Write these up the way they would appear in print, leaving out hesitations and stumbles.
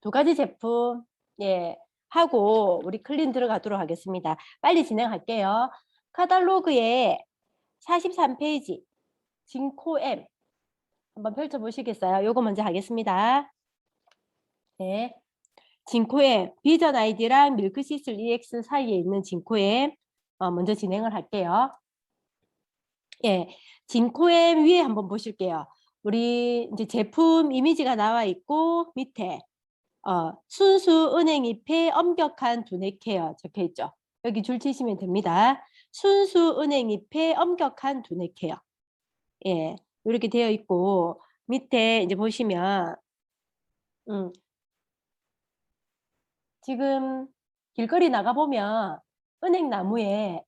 두 가지 제품 하고 우리 클린 들어가도록 하겠습니다. 빨리 진행할게요. 카탈로그에 43페이지 진코엠 한번 펼쳐보시겠어요? 요거 먼저 하겠습니다. 네, 진코엠 비전 아이디랑 밀크시슬 EX 사이에 있는 진코엠 먼저 진행을 할게요. 진코엠 위에 한번 보실게요. 우리 이제 제품 이미지가 나와 있고 밑에 순수 은행잎의 엄격한 두뇌 케어 적혀 있죠. 여기 줄 치시면 됩니다. 순수 은행잎의 엄격한 두뇌 케어. 이렇게 되어 있고 밑에 이제 보시면 지금 길거리 나가 보면 은행나무에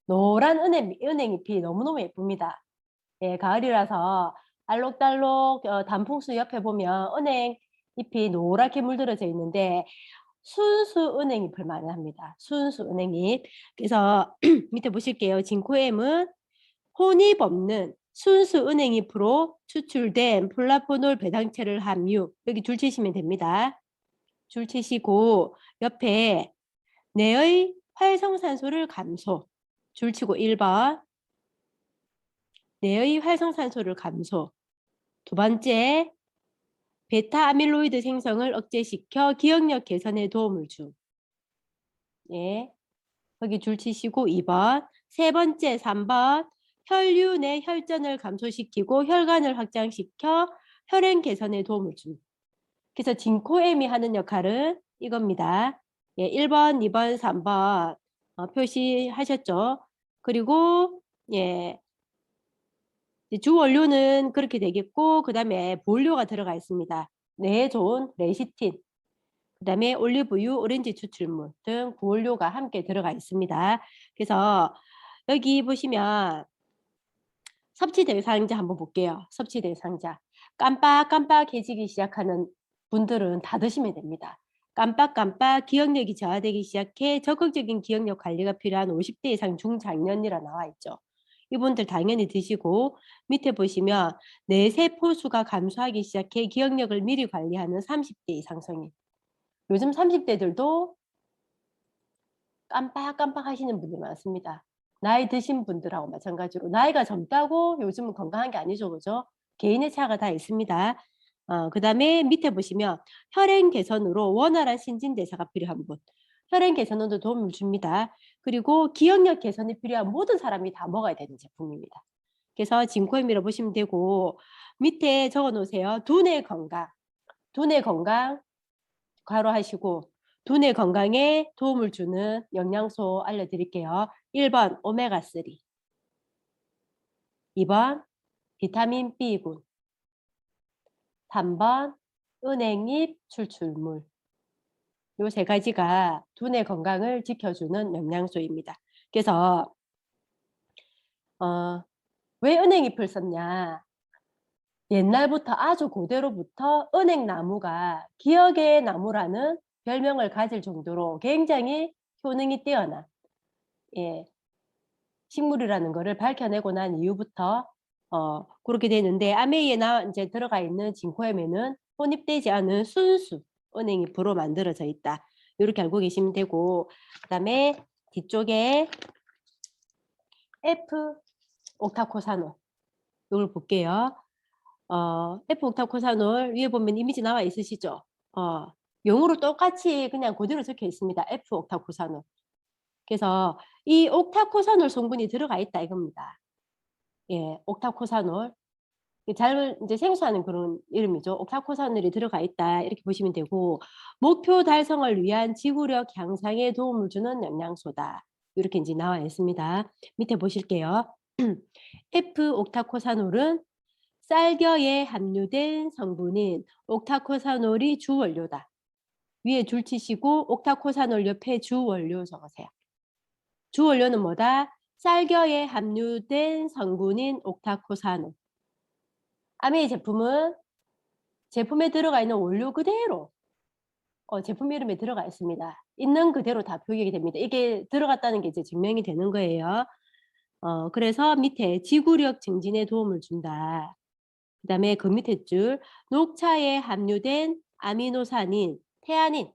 노란 은행잎이 너무너무 예쁩니다. 가을이라서 알록달록 단풍수 옆에 보면 은행잎이 노랗게 물들어져 있는데 순수 은행잎을 말합니다. 순수 은행잎. 그래서 밑에 보실게요. 진코엠은 혼입 없는 순수 은행잎으로 추출된 플라포놀 배당체를 함유. 여기 줄 치시면 됩니다. 줄 치시고 옆에 뇌의 활성산소를 감소. 줄 치고 1번. 뇌의 활성산소를 감소. 두 번째, 베타 아밀로이드 생성을 억제시켜 기억력 개선에 도움을 줌. 거기 줄 치시고 2번. 세 번째, 3번. 혈류 내 혈전을 감소시키고 혈관을 확장시켜 혈행 개선에 도움을 줌. 그래서 진코엠이 하는 역할은 이겁니다. 1번, 2번, 3번 표시하셨죠? 그리고 주 원료는 그렇게 되겠고 그 다음에 본료가 들어가 있습니다. 뇌에 좋은 레시틴, 그 다음에 올리브유, 오렌지 추출물 등 구원료가 함께 들어가 있습니다. 그래서 여기 보시면 섭취 대상자 한번 볼게요. 섭취 대상자. 깜빡깜빡해지기 시작하는 분들은 다 드시면 됩니다. 깜빡깜빡 기억력이 저하되기 시작해 적극적인 기억력 관리가 필요한 50대 이상 중장년이라 나와 있죠. 이분들 당연히 드시고 밑에 보시면 뇌세포 수가 감소하기 시작해 기억력을 미리 관리하는 30대 이상 성인. 요즘 30대들도 깜빡깜빡 하시는 분들이 많습니다. 나이 드신 분들하고 마찬가지로 나이가 젊다고 요즘은 건강한 게 아니죠. 그죠? 개인의 차가 다 있습니다. 그 다음에 밑에 보시면 혈행 개선으로 원활한 신진대사가 필요한 분. 혈행 개선에도 도움을 줍니다. 그리고 기억력 개선이 필요한 모든 사람이 다 먹어야 되는 제품입니다. 그래서 진코엠이라고 보시면 되고 밑에 적어 놓으세요. 두뇌 건강. 두뇌 건강 괄호하시고 두뇌 건강에 도움을 주는 영양소 알려드릴게요. 1번 오메가3, 2번 비타민 B군, 3번 은행잎 출출물. 요 세 가지가 두뇌 건강을 지켜주는 영양소입니다. 그래서 왜 은행잎을 썼냐? 옛날부터 아주 고대로부터 은행나무가 기억의 나무라는 별명을 가질 정도로 굉장히 효능이 뛰어난 식물이라는 것을 밝혀내고 난 이후부터 그렇게 되는데 아메이에 이제 들어가 있는 진코엠에는 혼입되지 않은 순수 은행잎으로 만들어져 있다. 이렇게 알고 계시면 되고 그다음에 뒤쪽에 F 옥타코사놀 이걸 볼게요. F 옥타코사놀 위에 보면 이미지 나와 있으시죠? 용어로 똑같이 그냥 그대로 적혀 있습니다. F 옥타코사놀. 그래서 이 옥타코사놀 성분이 들어가 있다 이겁니다. 옥타코사놀. 잘 이제 생소하는 그런 이름이죠. 옥타코사놀이 들어가 있다 이렇게 보시면 되고 목표 달성을 위한 지구력 향상에 도움을 주는 영양소다. 이렇게 이제 나와 있습니다. 밑에 보실게요. F 옥타코사놀은 쌀겨에 함유된 성분인 옥타코사놀이 주 원료다. 위에 줄 치시고 옥타코사놀 옆에 주 원료 적으세요. 주 원료는 뭐다? 쌀겨에 함유된 성분인 옥타코사놀. 아메이 제품은 제품에 들어가 있는 원료 그대로 제품 이름에 들어가 있습니다. 있는 그대로 다 표기가 됩니다. 이게 들어갔다는 게 이제 증명이 되는 거예요. 그래서 밑에 지구력 증진에 도움을 준다. 그 다음에 그 밑에 줄 녹차에 함유된 아미노산인, 태아닌,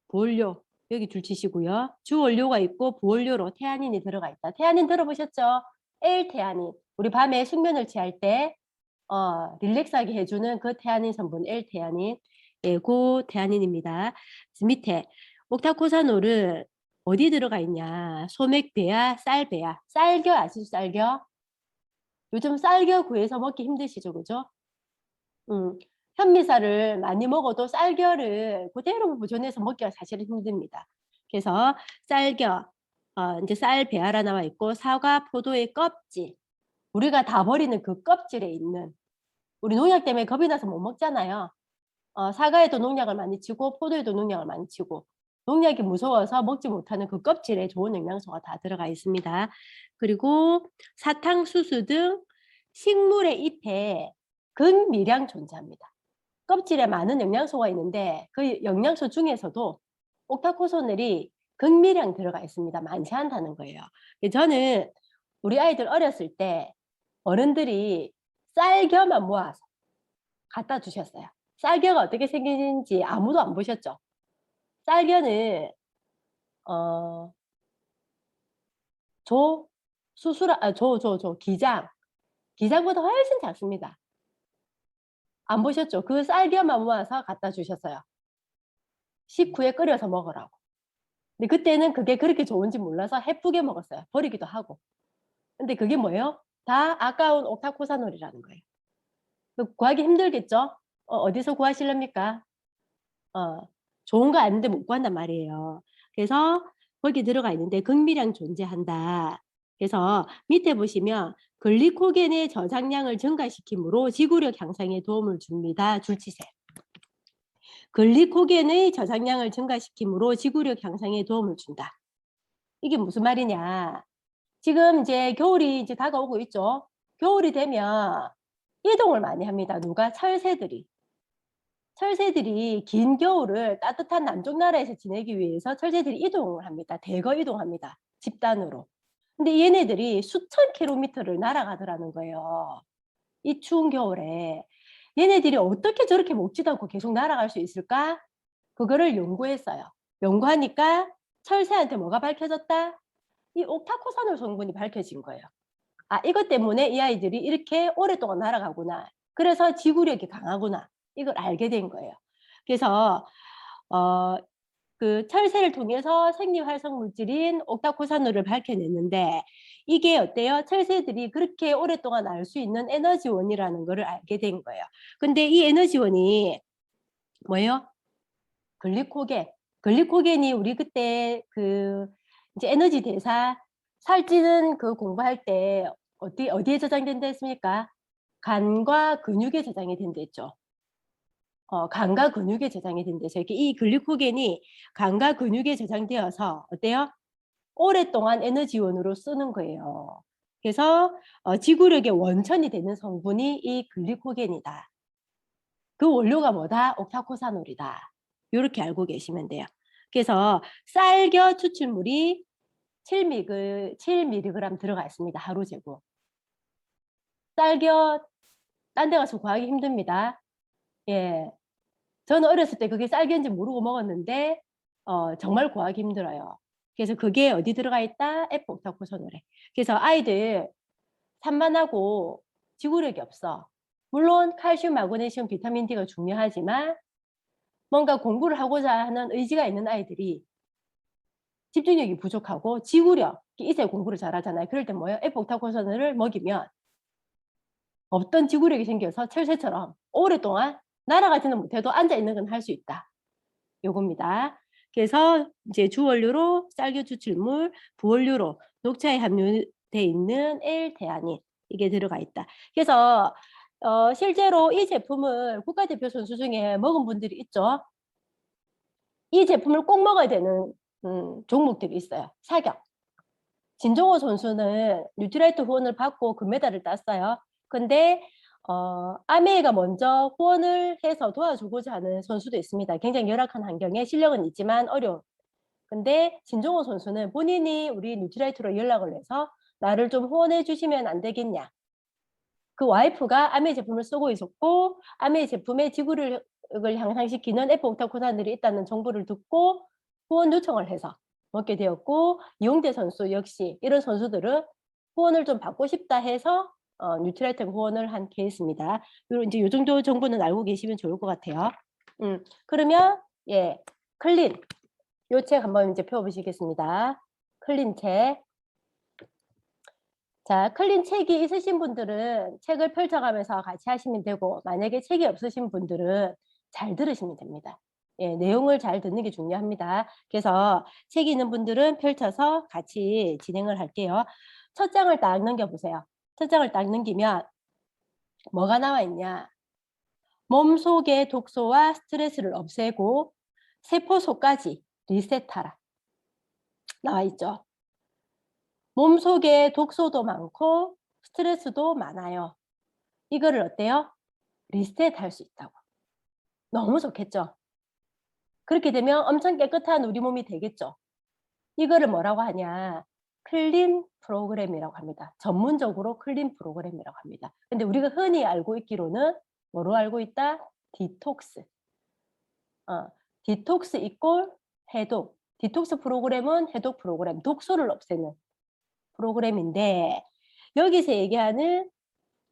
부원료 여기 줄치시고요. 주원료가 있고 부원료로 태아닌이 들어가 있다. 태아닌 들어보셨죠? L태아닌. 우리 밤에 숙면을 취할 때 릴렉스하게 해주는 그 태아닌 성분 L태아닌. 예, 그 태아닌입니다. 밑에 옥타코사놀은 어디 들어가 있냐? 소맥배야, 쌀배야. 쌀겨 아시죠? 쌀겨? 요즘 쌀겨 구해서 먹기 힘드시죠, 그죠? 현미쌀을 많이 먹어도 쌀겨를 그대로 보존해서 먹기가 사실은 힘듭니다. 그래서 쌀겨, 이제 쌀 배아라 나와 있고 사과, 포도의 껍질. 우리가 다 버리는 그 껍질에 있는 우리 농약 때문에 겁이 나서 못 먹잖아요. 사과에도 농약을 많이 치고 포도에도 농약을 많이 치고 농약이 무서워서 먹지 못하는 그 껍질에 좋은 영양소가 다 들어가 있습니다. 그리고 사탕수수 등 식물의 잎에 근미량 존재합니다. 껍질에 많은 영양소가 있는데 그 영양소 중에서도 옥타코소넬이 극미량 들어가 있습니다. 많지 않다는 거예요. 저는 우리 아이들 어렸을 때 어른들이 쌀겨만 모아서 갖다 주셨어요. 쌀겨가 어떻게 생기는지 아무도 안 보셨죠? 쌀겨는 어, 기장보다 훨씬 작습니다. 안 보셨죠? 그 쌀겨만 모아서 갖다 주셨어요. 식후에 끓여서 먹으라고. 근데 그때는 그게 그렇게 좋은지 몰라서 해프게 먹었어요. 버리기도 하고. 근데 그게 뭐예요? 다 아까운 옥타코사놀이라는 거예요. 구하기 힘들겠죠? 어디서 구하실랍니까? 좋은 거 아닌데 못 구한단 말이에요. 그래서 거기 들어가 있는데 극미량 존재한다. 그래서 밑에 보시면 글리코겐의 저장량을 증가시키므로 지구력 향상에 도움을 줍니다. 줄치세. 글리코겐의 저장량을 증가시키므로 지구력 향상에 도움을 준다. 이게 무슨 말이냐? 지금 이제 겨울이 이제 다가오고 있죠. 겨울이 되면 이동을 많이 합니다. 누가? 철새들이. 철새들이 긴 겨울을 따뜻한 남쪽 나라에서 지내기 위해서 철새들이 이동을 합니다. 대거 이동합니다. 집단으로. 근데 얘네들이 수천 킬로미터를 날아가더라는 거예요. 이 추운 겨울에. 얘네들이 어떻게 저렇게 먹지도 않고 계속 날아갈 수 있을까? 그거를 연구했어요. 연구하니까 철새한테 뭐가 밝혀졌다? 이 옥타코사놀 성분이 밝혀진 거예요. 아, 이것 때문에 이 아이들이 이렇게 오랫동안 날아가구나. 그래서 지구력이 강하구나. 이걸 알게 된 거예요. 그래서 그 철새를 통해서 생리활성 물질인 옥타코사놀을 밝혀냈는데 이게 어때요? 철새들이 그렇게 오랫동안 알 수 있는 에너지원이라는 것을 알게 된 거예요. 근데 이 에너지원이 뭐예요? 글리코겐. 글리코겐이 우리 그때 그 이제 에너지 대사 살찌는 그 공부할 때 어디에 저장된다 했습니까? 간과 근육에 저장이 된다 했죠. 간과 근육에 저장이 된대서 이렇게 이 글리코겐이 간과 근육에 저장되어서 어때요? 오랫동안 에너지원으로 쓰는 거예요. 그래서 지구력의 원천이 되는 성분이 이 글리코겐이다. 그 원료가 뭐다? 옥타코사놀이다. 이렇게 알고 계시면 돼요. 그래서 쌀겨 추출물이 7mg 들어가 있습니다. 하루 재고. 쌀겨 딴 데 가서 구하기 힘듭니다. 예. 저는 어렸을 때 그게 쌀겨인지 모르고 먹었는데 정말 구하기 힘들어요. 그래서 그게 어디 들어가 있다? F옥타코사놀에. 그래서 아이들 산만하고 지구력이 없어. 물론 칼슘, 마그네슘, 비타민 D가 중요하지만 뭔가 공부를 하고자 하는 의지가 있는 아이들이 집중력이 부족하고 지구력, 이제 공부를 잘하잖아요. 그럴 때 뭐예요? F옥타코사놀을 먹이면 없던 지구력이 생겨서 철새처럼 오랫동안 날아가지는 못해도 앉아있는 건 할 수 있다. 요겁니다. 그래서 이제 주원료로 쌀겨 추출물, 부원료로 녹차에 함유되어 있는 L태아닌 이게 들어가 있다. 그래서 실제로 이 제품을 국가대표 선수 중에 먹은 분들이 있죠. 이 제품을 꼭 먹어야 되는 종목들이 있어요. 사격. 진종호 선수는 뉴트라이트 후원을 받고 금메달을 땄어요. 근데 아메이가 먼저 후원을 해서 도와주고자 하는 선수도 있습니다. 굉장히 열악한 환경에 실력은 있지만 어려운. 근데 진종호 선수는 본인이 우리 뉴트라이트로 연락을 해서 나를 좀 후원해 주시면 안 되겠냐. 그 와이프가 아메이 제품을 쓰고 있었고 아메이 제품의 체력을 향상시키는 F옥타코산들이 있다는 정보를 듣고 후원 요청을 해서 먹게 되었고, 이용대 선수 역시 이런 선수들은 후원을 좀 받고 싶다 해서 뉴트리아이트가 후원을 한 케이스입니다. 그리고 이제 요 정도 정보는 알고 계시면 좋을 것 같아요. 그러면 예, 클린 요 책 한번 이제 펴보시겠습니다. 클린 책. 자, 클린 책이 있으신 분들은 책을 펼쳐가면서 같이 하시면 되고, 만약에 책이 없으신 분들은 잘 들으시면 됩니다. 예, 내용을 잘 듣는 게 중요합니다. 그래서 책이 있는 분들은 펼쳐서 같이 진행을 할게요. 첫 장을 딱 넘겨보세요. 첫 장을 딱 넘기면 뭐가 나와 있냐? 몸속의 독소와 스트레스를 없애고 세포속까지 리셋하라. 나와 있죠. 몸속에 독소도 많고 스트레스도 많아요. 이거를 어때요? 리셋할 수 있다고. 너무 좋겠죠? 그렇게 되면 엄청 깨끗한 우리 몸이 되겠죠? 이거를 뭐라고 하냐? 클린 프로그램이라고 합니다. 전문적으로 클린 프로그램이라고 합니다. 근데 우리가 흔히 알고 있기로는 뭐로 알고 있다? 디톡스. 디톡스 이꼴 해독. 디톡스 프로그램은 해독 프로그램, 독소를 없애는 프로그램인데, 여기서 얘기하는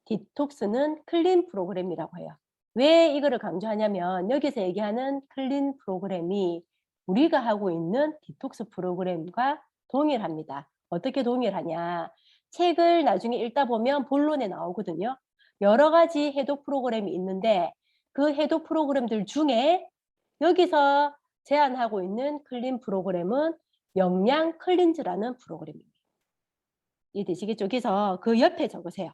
디톡스는 클린 프로그램이라고 해요. 왜 이거를 강조하냐면 여기서 얘기하는 클린 프로그램이 우리가 하고 있는 디톡스 프로그램과 동일합니다. 어떻게 동일하냐? 책을 나중에 읽다 보면 본론에 나오거든요. 여러 가지 해독 프로그램이 있는데 그 해독 프로그램들 중에 여기서 제안하고 있는 클린 프로그램은 영양 클린즈라는 프로그램입니다. 이해되시겠죠? 그래서 그 옆에 적으세요.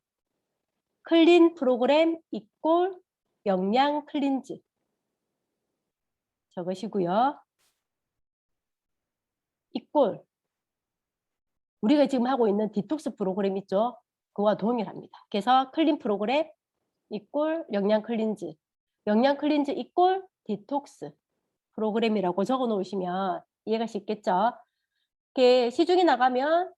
클린 프로그램 이꼴 영양 클린즈 적으시고요. 이꼴 우리가 지금 하고 있는 디톡스 프로그램 있죠? 그와 동일합니다. 그래서 클린 프로그램 이꼴 영양 클린즈, 영양 클린즈 이꼴 디톡스 프로그램이라고 적어 놓으시면 이해가 쉽겠죠? 시중에 나가면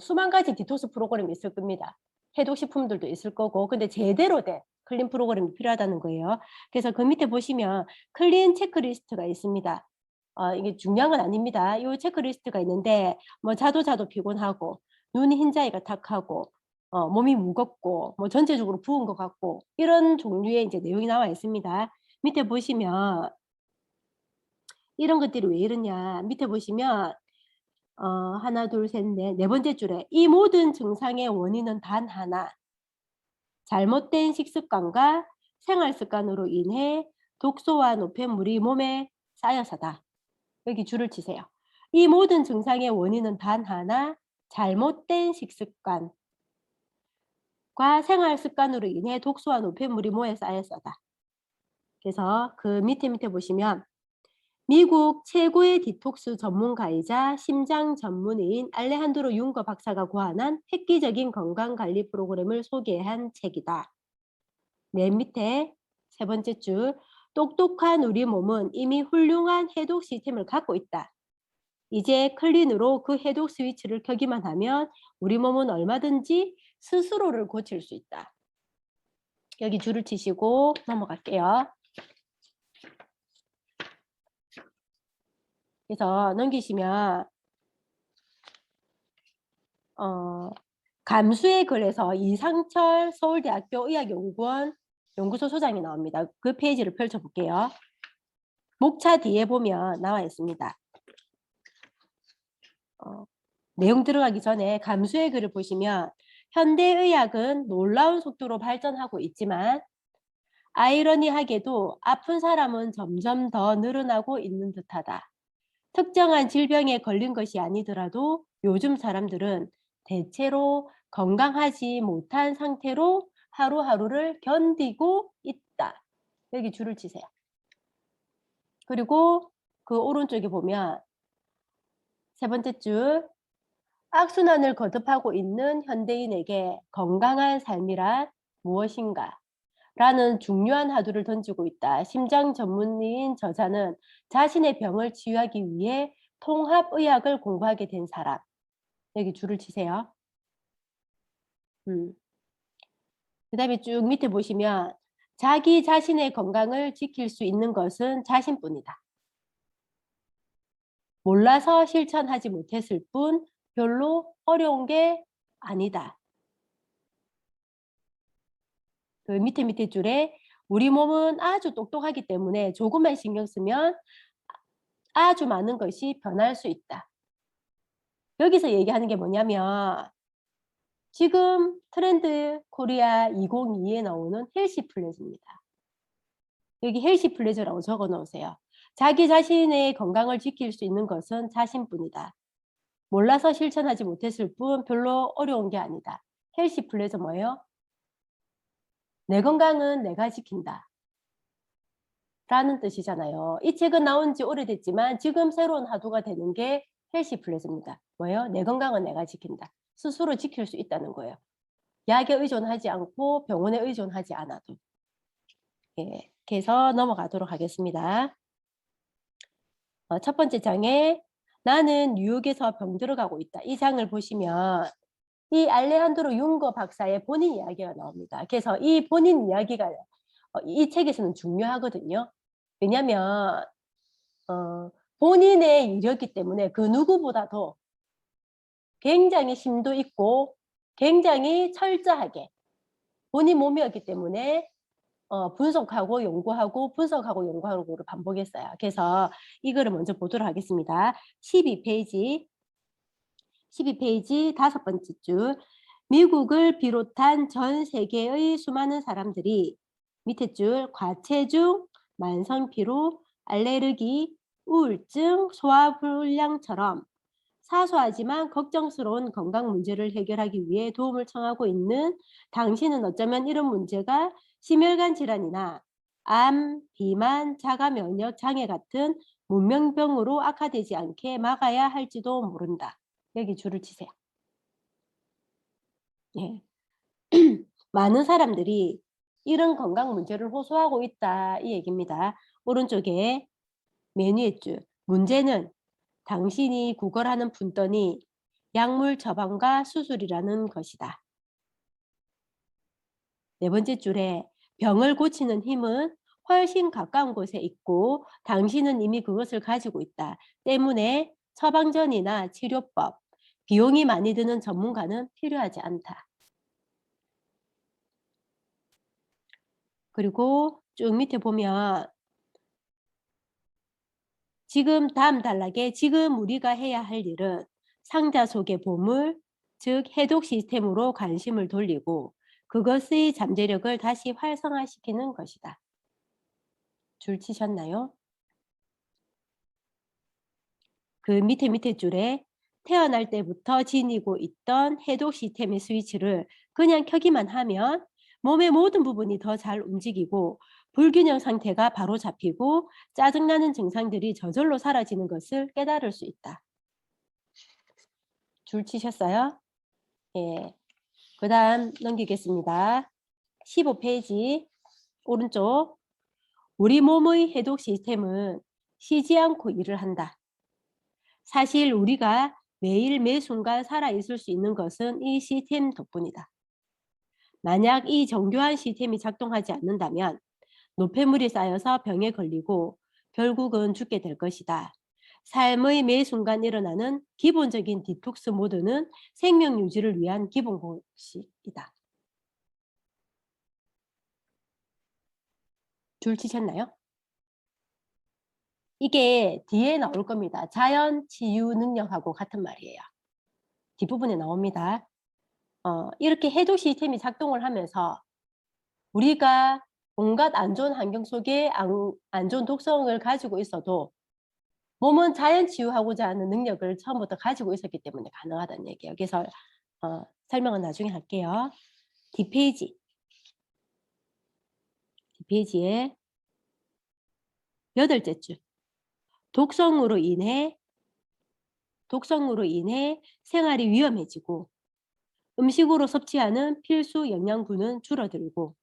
수만 가지 디톡스 프로그램이 있을 겁니다. 해독식품들도 있을 거고, 근데 제대로 된 클린 프로그램이 필요하다는 거예요. 그래서 그 밑에 보시면 클린 체크리스트가 있습니다. 이게 중요한 건 아닙니다. 이 체크리스트가 있는데 뭐 자도 피곤하고 눈이 흰자위가 탁하고 몸이 무겁고 뭐 전체적으로 부은 것 같고 이런 종류의 이제 내용이 나와 있습니다. 밑에 보시면 이런 것들이 왜 이러냐? 밑에 보시면 하나, 둘, 셋, 네 번째 줄에 이 모든 증상의 원인은 단 하나. 잘못된 식습관과 생활 습관으로 인해 독소와 노폐물이 몸에 쌓여서다. 여기 줄을 치세요. 이 모든 증상의 원인은 단 하나. 잘못된 식습관과 생활 습관으로 인해 독소와 노폐물이 몸에 쌓여서다. 그래서 그 밑에 보시면 미국 최고의 디톡스 전문가이자 심장 전문의인 알레한드로 융거 박사가 고안한 획기적인 건강관리 프로그램을 소개한 책이다. 맨 밑에 세 번째 줄, 똑똑한 우리 몸은 이미 훌륭한 해독 시스템을 갖고 있다. 이제 클린으로 그 해독 스위치를 켜기만 하면 우리 몸은 얼마든지 스스로를 고칠 수 있다. 여기 줄을 치시고 넘어갈게요. 그래서 넘기시면 감수의 글에서 이상철 서울대학교 의학연구원 연구소 소장이 나옵니다. 그 페이지를 펼쳐볼게요. 목차 뒤에 보면 나와 있습니다. 내용 들어가기 전에 감수의 글을 보시면 현대의학은 놀라운 속도로 발전하고 있지만 아이러니하게도 아픈 사람은 점점 더 늘어나고 있는 듯하다. 특정한 질병에 걸린 것이 아니더라도 요즘 사람들은 대체로 건강하지 못한 상태로 하루하루를 견디고 있다. 여기 줄을 치세요. 그리고 그 오른쪽에 보면 세 번째 줄, 악순환을 거듭하고 있는 현대인에게 건강한 삶이란 무엇인가? 라는 중요한 화두를 던지고 있다. 심장 전문의인 저자는 자신의 병을 치유하기 위해 통합의학을 공부하게 된 사람. 여기 줄을 치세요. 그 다음에 쭉 밑에 보시면 자기 자신의 건강을 지킬 수 있는 것은 자신뿐이다. 몰라서 실천하지 못했을 뿐 별로 어려운 게 아니다. 그 밑에 줄에 우리 몸은 아주 똑똑하기 때문에 조금만 신경 쓰면 아주 많은 것이 변할 수 있다. 여기서 얘기하는 게 뭐냐면 지금 트렌드 코리아 2022에 나오는 헬시 플래즈입니다. 여기 헬시 플래즈라고 적어 놓으세요. 자기 자신의 건강을 지킬 수 있는 것은 자신뿐이다. 몰라서 실천하지 못했을 뿐 별로 어려운 게 아니다. 헬시 플래저 뭐예요? 내 건강은 내가 지킨다. 라는 뜻이잖아요. 이 책은 나온 지 오래됐지만 지금 새로운 화두가 되는 게 헬시 플래저입니다. 뭐예요? 내 건강은 내가 지킨다. 스스로 지킬 수 있다는 거예요. 약에 의존하지 않고 병원에 의존하지 않아도. 예, 그래서 넘어가도록 하겠습니다. 첫 번째 장에 나는 뉴욕에서 병들어가고 있다. 이 장을 보시면 이 알레한드로 융거 박사의 본인 이야기가 나옵니다. 그래서 이 본인 이야기가 이 책에서는 중요하거든요. 왜냐하면 본인의 일이었기 때문에 그 누구보다도 굉장히 심도 있고 굉장히 철저하게 본인 몸이었기 때문에 분석하고 연구하고 분석하고 연구하고를 반복했어요. 그래서 이거를 먼저 보도록 하겠습니다. 12페이지 다섯 번째 줄. 미국을 비롯한 전 세계의 수많은 사람들이 밑에 줄 과체중, 만성피로, 알레르기, 우울증, 소화불량처럼 사소하지만 걱정스러운 건강 문제를 해결하기 위해 도움을 청하고 있는 당신은 어쩌면 이런 문제가 심혈관 질환이나 암, 비만, 자가 면역 장애 같은 문명병으로 악화되지 않게 막아야 할지도 모른다. 여기 줄을 치세요. 예. 많은 사람들이 이런 건강 문제를 호소하고 있다 이 얘기입니다. 오른쪽에 맨 위에 줄 문제는 당신이 구걸하는 분더니 약물 처방과 수술이라는 것이다. 네 번째 줄에 병을 고치는 힘은 훨씬 가까운 곳에 있고 당신은 이미 그것을 가지고 있다. 때문에 처방전이나 치료법, 비용이 많이 드는 전문가는 필요하지 않다. 그리고 쭉 밑에 보면 지금 다음 단락에 지금 우리가 해야 할 일은 상자 속의 보물, 즉 해독 시스템으로 관심을 돌리고 그것의 잠재력을 다시 활성화시키는 것이다. 줄 치셨나요? 그 밑에 줄에 태어날 때부터 지니고 있던 해독 시스템의 스위치를 그냥 켜기만 하면 몸의 모든 부분이 더 잘 움직이고 불균형 상태가 바로 잡히고 짜증나는 증상들이 저절로 사라지는 것을 깨달을 수 있다. 줄 치셨어요? 예. 그 다음 넘기겠습니다. 15페이지 오른쪽. 우리 몸의 해독 시스템은 쉬지 않고 일을 한다. 사실 우리가 매일 매 순간 살아있을 수 있는 것은 이 시스템 덕분이다. 만약 이 정교한 시스템이 작동하지 않는다면 노폐물이 쌓여서 병에 걸리고 결국은 죽게 될 것이다. 삶의 매 순간 일어나는 기본적인 디톡스 모드는 생명 유지를 위한 기본 공식이다. 줄 치셨나요? 이게 뒤에 나올 겁니다. 자연 치유 능력하고 같은 말이에요. 뒷부분에 나옵니다. 이렇게 해독 시스템이 작동을 하면서 우리가 온갖 안 좋은 환경 속에 안 좋은 독성을 가지고 있어도 몸은 자연 치유하고자 하는 능력을 처음부터 가지고 있었기 때문에 가능하다는 얘기예요. 그래서 설명은 나중에 할게요. 뒷페이지에 여덟째 줄. 독성으로 인해 생활이 위험해지고 음식으로 섭취하는 필수 영양분은 줄어들고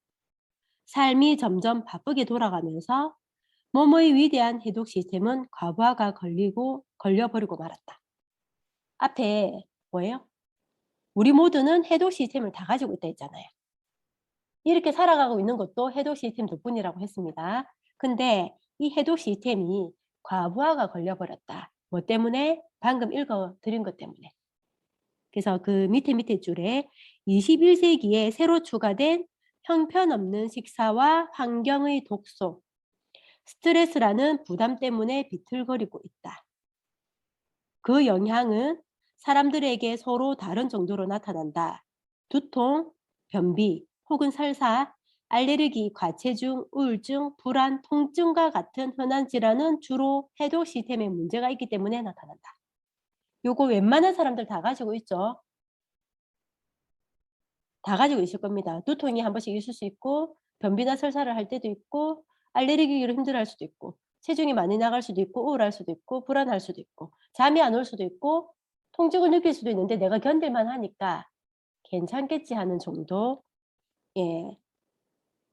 삶이 점점 바쁘게 돌아가면서 몸의 위대한 해독 시스템은 과부하가 걸려버리고 말았다. 앞에 뭐예요? 우리 모두는 해독 시스템을 다 가지고 있다 했잖아요. 이렇게 살아가고 있는 것도 해독 시스템 덕분이라고 했습니다. 근데 이 해독 시스템이 과부하가 걸려버렸다. 뭐 때문에? 방금 읽어 드린 것 때문에. 그래서 그 밑에 줄에 21세기에 새로 추가된 형편없는 식사와 환경의 독소, 스트레스라는 부담 때문에 비틀거리고 있다. 그 영향은 사람들에게 서로 다른 정도로 나타난다. 두통, 변비 혹은 설사, 알레르기, 과체중, 우울증, 불안, 통증과 같은 흔한 질환은 주로 해독 시스템에 문제가 있기 때문에 나타난다. 요거 웬만한 사람들 다 가지고 있죠. 다 가지고 있을 겁니다. 두통이 한 번씩 있을 수 있고, 변비나 설사를 할 때도 있고, 알레르기로 힘들어할 수도 있고, 체중이 많이 나갈 수도 있고, 우울할 수도 있고, 불안할 수도 있고, 잠이 안 올 수도 있고, 통증을 느낄 수도 있는데 내가 견딜만 하니까 괜찮겠지 하는 정도. 예.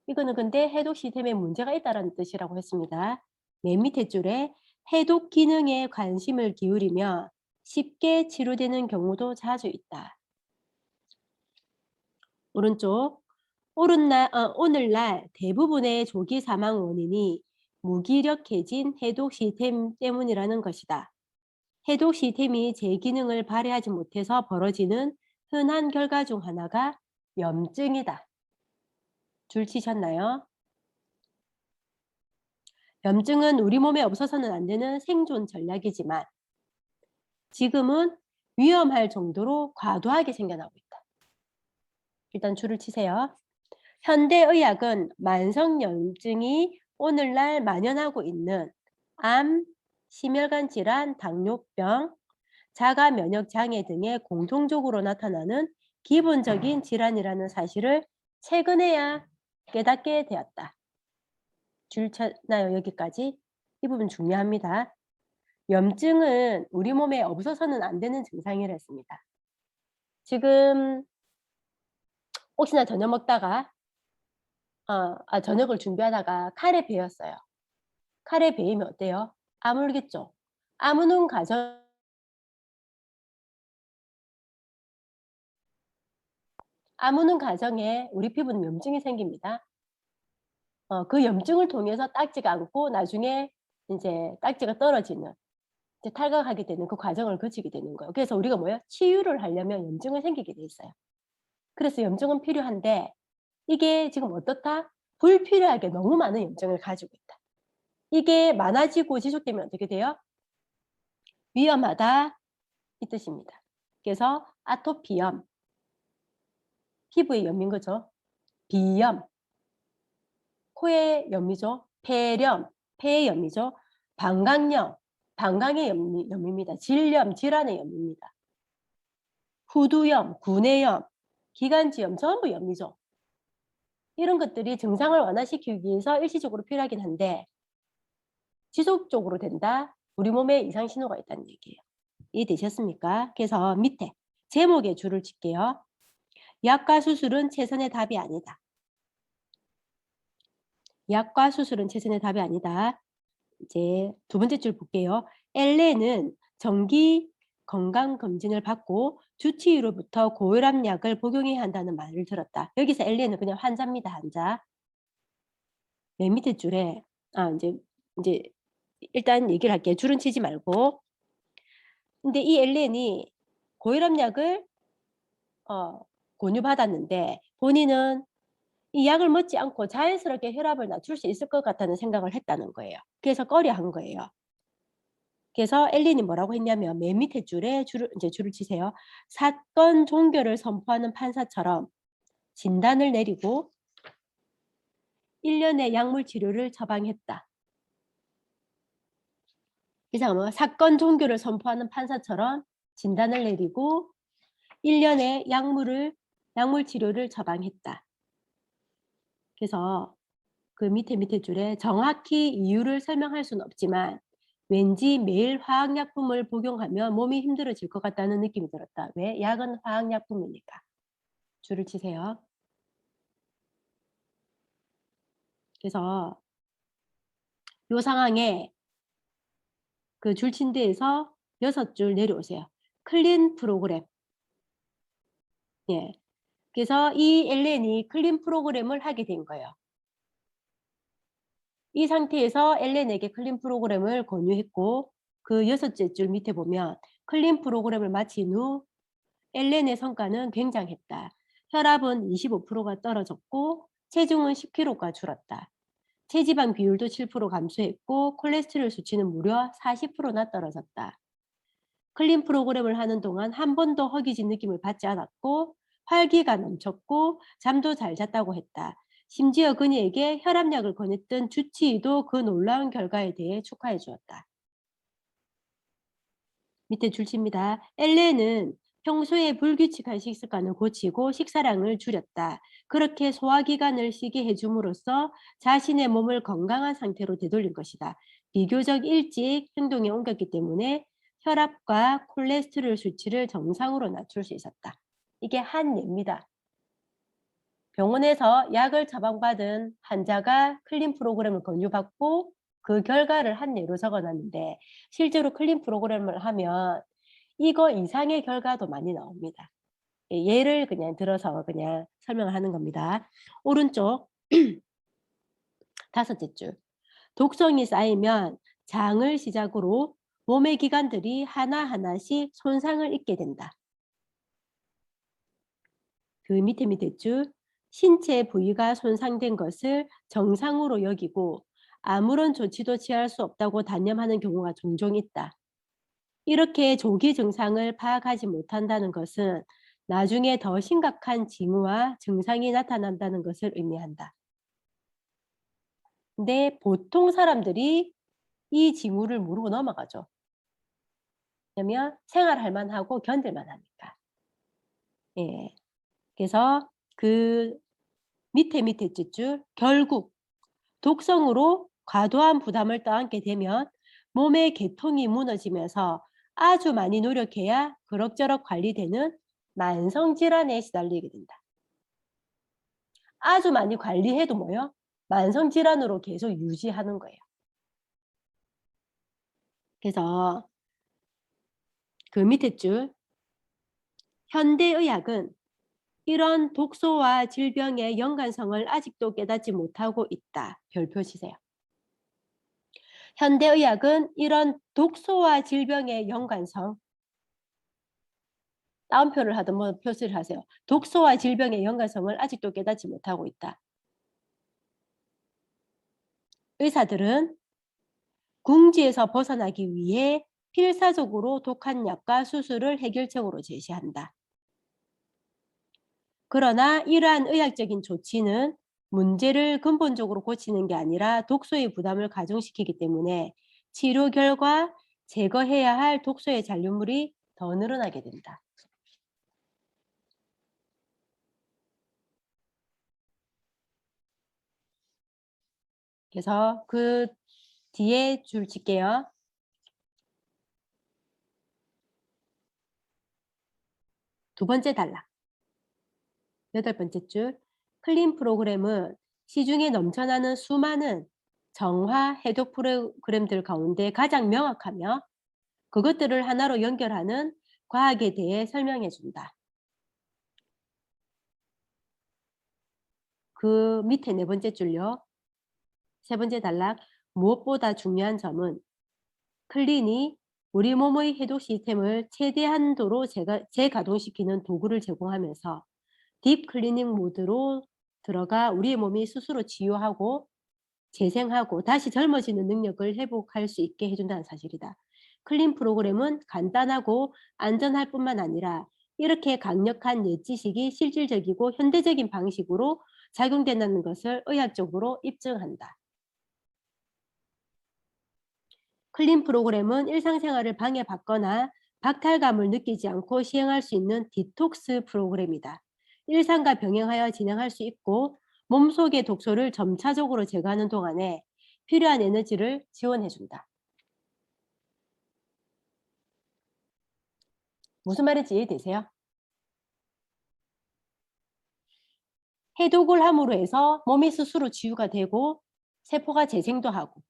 이거는 근데 해독 시스템에 문제가 있다라는 뜻이라고 했습니다. 맨 밑에 줄에 해독 기능에 관심을 기울이며 쉽게 치료되는 경우도 자주 있다. 오른쪽. 오늘날 대부분의 조기 사망 원인이 무기력해진 해독 시스템 때문이라는 것이다. 해독 시스템이 제 기능을 발휘하지 못해서 벌어지는 흔한 결과 중 하나가 염증이다. 줄 치셨나요? 염증은 우리 몸에 없어서는 안 되는 생존 전략이지만 지금은 위험할 정도로 과도하게 생겨나고 있다. 일단 줄을 치세요. 현대의학은 만성염증이 오늘날 만연하고 있는 암, 심혈관 질환, 당뇨병, 자가 면역 장애 등에 공통적으로 나타나는 기본적인 질환이라는 사실을 최근에야 깨닫게 되었다. 줄 쳤나요? 여기까지? 이 부분 중요합니다. 염증은 우리 몸에 없어서는 안 되는 증상이라 했습니다. 지금 혹시나 저녁 먹다가 저녁을 준비하다가 칼에 베었어요. 칼에 베이면 어때요? 아물겠죠? 아무는 가정 아무는 가정에 우리 피부는 염증이 생깁니다. 그 염증을 통해서 딱지가 않고 나중에 인제 딱지가 떨어지는 이제 탈각하게 되는 그 과정을 거치게 되는 거예요. 그래서 우리가 뭐예요? 치유를 하려면 염증을 생기게 돼 있어요. 그래서 염증은 필요한데 이게 지금 어떻다? 불필요하게 너무 많은 염증을 가지고 있다. 이게 많아지고 지속되면 어떻게 돼요? 위험하다 이 뜻입니다. 그래서 아토피염, 피부의 염인 거죠. 비염, 코의 염이죠. 폐렴, 폐의 염이죠. 방광염, 방광의 염입니다. 질염, 질환의 염입니다. 후두염, 구내염, 기관지염 전부 염이죠. 이런 것들이 증상을 완화시키기 위해서 일시적으로 필요하긴 한데 지속적으로 된다? 우리 몸에 이상 신호가 있다는 얘기예요. 이해되셨습니까? 그래서 밑에 제목에 줄을 칠게요. 약과 수술은 최선의 답이 아니다. 약과 수술은 최선의 답이 아니다. 이제 두 번째 줄 볼게요. 엘레는 정기 건강검진을 받고 주치의로부터 고혈압약을 복용해야 한다는 말을 들었다. 여기서 엘레는 그냥 환자입니다. 환자. 맨 밑에 줄에 이제 일단 얘기를 할게요. 줄은 치지 말고. 근데 이 엘렌이 고혈압약을 권유받았는데 본인은 이 약을 먹지 않고 자연스럽게 혈압을 낮출 수 있을 것 같다는 생각을 했다는 거예요. 그래서 꺼려한 거예요. 그래서 엘린이 뭐라고 했냐면 맨 밑에 줄에 줄을 치세요. 사건 종결을 선포하는 판사처럼 진단을 내리고 1년의 약물 치료를 처방했다. 그래서 뭐 사건 종결을 선포하는 판사처럼 진단을 내리고 1년의 약물 치료를 처방했다. 그래서 그 밑에 줄에 정확히 이유를 설명할 수는 없지만 왠지 매일 화학약품을 복용하면 몸이 힘들어질 것 같다는 느낌이 들었다. 왜? 약은 화학약품이니까. 줄을 치세요. 그래서 이 상황에 그 줄 친 데에서 6줄 내려오세요. 클린 프로그램. 예. 그래서 이 엘렌이 클린 프로그램을 하게 된 거예요. 이 상태에서 엘렌에게 클린 프로그램을 권유했고 그 6째 줄 밑에 보면 클린 프로그램을 마친 후 엘렌의 성과는 굉장했다. 혈압은 25%가 떨어졌고 체중은 10kg가 줄었다. 체지방 비율도 7% 감소했고 콜레스테롤 수치는 무려 40%나 떨어졌다. 클린 프로그램을 하는 동안 한 번도 허기진 느낌을 받지 않았고 활기가 넘쳤고 잠도 잘 잤다고 했다. 심지어 그녀에게 혈압약을 권했던 주치의도 그 놀라운 결과에 대해 축하해 주었다. 밑에 줄칩니다. 엘렌은 평소에 불규칙한 식습관을 고치고 식사량을 줄였다. 그렇게 소화기관을 쉬게 해줌으로써 자신의 몸을 건강한 상태로 되돌린 것이다. 비교적 일찍 행동에 옮겼기 때문에 혈압과 콜레스테롤 수치를 정상으로 낮출 수 있었다. 이게 한 예입니다. 병원에서 약을 처방받은 환자가 클린 프로그램을 권유받고 그 결과를 한 예로 적어놨는데 실제로 클린 프로그램을 하면 이거 이상의 결과도 많이 나옵니다. 예를 그냥 들어서 그냥 설명을 하는 겁니다. 오른쪽 5째 줄. 독성이 쌓이면 장을 시작으로 몸의 기관들이 하나하나씩 손상을 입게 된다. 그 밑에 줄. 신체 부위가 손상된 것을 정상으로 여기고 아무런 조치도 취할 수 없다고 단념하는 경우가 종종 있다. 이렇게 조기 증상을 파악하지 못한다는 것은 나중에 더 심각한 징후와 증상이 나타난다는 것을 의미한다. 근데 보통 사람들이 이 징후를 모르고 넘어가죠. 왜냐면 생활할 만하고 견딜 만하니까. 예. 그래서 그 밑에 줄 결국 독성으로 과도한 부담을 떠안게 되면 몸의 계통이 무너지면서 아주 많이 노력해야 그럭저럭 관리되는 만성 질환에 시달리게 된다. 아주 많이 관리해도 뭐요? 만성 질환으로 계속 유지하는 거예요. 그래서 그 밑에 줄 현대의학은 이런 독소와 질병의 연관성을 아직도 깨닫지 못하고 있다. 별표 치세요. 현대의학은 이런 독소와 질병의 연관성, 따옴표를 하든 뭐 표시를 하세요. 독소와 질병의 연관성을 아직도 깨닫지 못하고 있다. 의사들은 궁지에서 벗어나기 위해 필사적으로 독한 약과 수술을 해결책으로 제시한다. 그러나 이러한 의학적인 조치는 문제를 근본적으로 고치는 게 아니라 독소의 부담을 가중시키기 때문에 치료 결과 제거해야 할 독소의 잔류물이 더 늘어나게 된다. 그래서 그 뒤에 줄 칠게요. 2번째 단락. 8번째 줄. 클린 프로그램은 시중에 넘쳐나는 수많은 정화 해독 프로그램들 가운데 가장 명확하며 그것들을 하나로 연결하는 과학에 대해 설명해 준다. 그 밑에 4번째 줄요. 3번째 단락. 무엇보다 중요한 점은 클린이 우리 몸의 해독 시스템을 최대한도로 재가동시키는 도구를 제공하면서 딥 클리닝 모드로 들어가 우리의 몸이 스스로 치유하고 재생하고 다시 젊어지는 능력을 회복할 수 있게 해준다는 사실이다. 클린 프로그램은 간단하고 안전할 뿐만 아니라 이렇게 강력한 옛 지식이 실질적이고 현대적인 방식으로 작용된다는 것을 의학적으로 입증한다. 클린 프로그램은 일상생활을 방해받거나 박탈감을 느끼지 않고 시행할 수 있는 디톡스 프로그램이다. 일상과 병행하여 진행할 수 있고 몸속의 독소를 점차적으로 제거하는 동안에 필요한 에너지를 지원해준다. 무슨 말인지 이해되세요? 해독을 함으로 해서 몸이 스스로 치유가 되고 세포가 재생도 하고